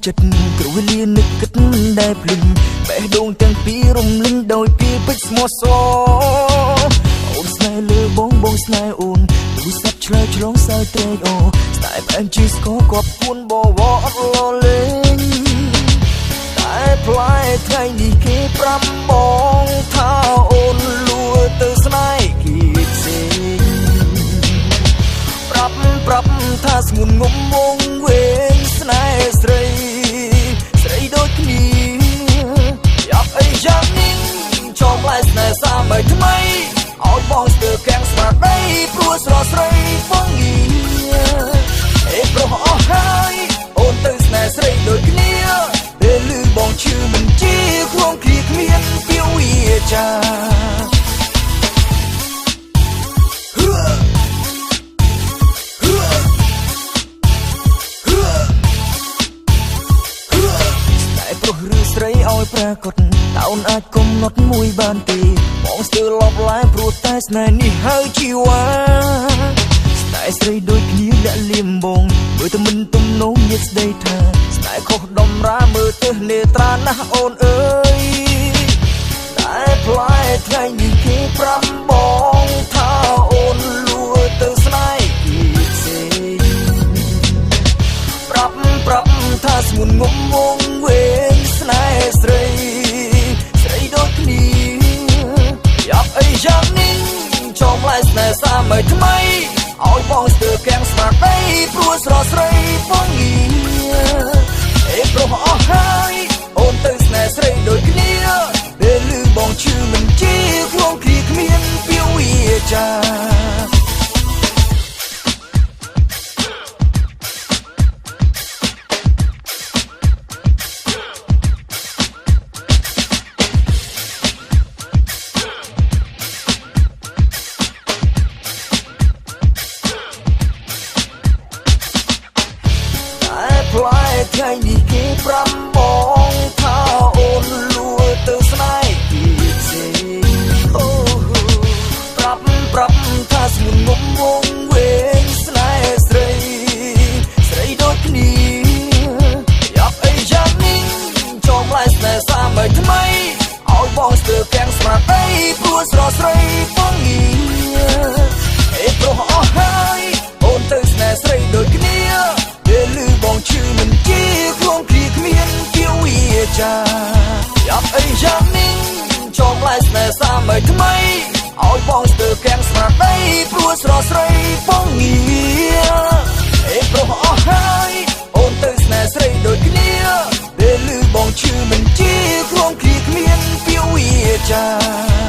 ចិត្តគ្រូវេលានឹកគិតមិនដែលភ្លេចបេះដូងទាំងពីររំលឹងដោយពីពេជ្រស្មោះសរអូនស្នេហ៍លើបងស្នេហ៍អូនទូរស័ព្ទឆ្លើយឆ្លងសើត្រេកអូស្នេហ៍ផ្អែមជាស្គរគាត់ពួនបវរអត់លលេងតែផ្លែថ្ងៃនេះគេប្រាំបងថាអូនលួទៅស្នេហ៍គេផ្សេងប្រាប់ថាស្ងួនងំវងវែងស្នេហ៍ស្រីដូចគ្នាយ៉ាប់អីយ៉ាងនេះចង់ផ្លែស្នេហ៍សាមថ្មីឲ្យបងស្ទើរកាំងស្មារតីព្រោះស្រស់ស្រីបងងារអេប្រុសអស់ហើយអូនទៅស្នេហ៍ស្រីដូចគ្នាពេលឮបងឈឺមិនជាខ្លួនគ្រាគ្មានពីវាចាស្រីឲ្យប្រាកដតើអូនអាចកំណត់មួយបានទេបងស្ទើរលប់ឡាយព្រោះតែស្នេហ៍នេះហើយជីវ៉ាស្នេហ៍ស្រីដូចគ្នាលាក់លៀមបងមើលតែមិនទំនងញាតស្ដីថាស្នេហ៍ខុសដំរាមើលទៅនេត្រាណាស់អូនអើយតែផ្លែថ្ងៃនេះគេប្រាំបងថាអូនលួទៅស្នេហ៍គេផ្សេងប្រាប់ថាស្ងួនងំវងវែងស្នេហ៍ស្រីដូចគ្នាយ៉ាប់អីយ៉ាងនេះចង់ផ្លែស្នេហ៍សាមថ្មីឲ្យបងស្ទើរកាំងស្មារតីព្រោះស្រស់ស្រីបងងារអេប្រុសអស់ហើយអូនទៅស្នេហ៍ស្រីដូចគ្នាពេលឮបងឈឺមិនជាខ្លួនគ្រាគ្មានពីវាចាផ្លែថ្ងៃនេះគេប្រាំបងថាអូនលួទៅស្នេហ៍គេផ្សេងអូប្រាប់ថាស្ងួនងំវងវែងស្នេហ៍ស្រីដូចគ្នាយ៉ាប់អីយ៉ាងនេះចង់ផ្លែស្នេហ៍សាមថ្មីឲ្យបងស្ទើរកាំងស្មារតីព្រោះស្រស់ស្រីបងងារអេប្រុសអស់ហើយអូនទៅស្នេហ៍ស្រីដូចគ្នាពេលឮបងឈឺមិនជាខ្លួនគ្រាគ្មានពីវាចាយ៉ាប់អីយ៉ាងនេះចង់ផ្លែស្នេហ៍សាមថ្មីឲ្យបងស្ទើរកាំងស្មារតីព្រោះស្រស់ស្រីបងងារអេប្រុសអស់ហើយអូនទៅស្នេហ៍ស្រីដូចគ្នាពេលឮបងឈឺមិនជាខ្លួនគ្រាគ្មានពីវាចា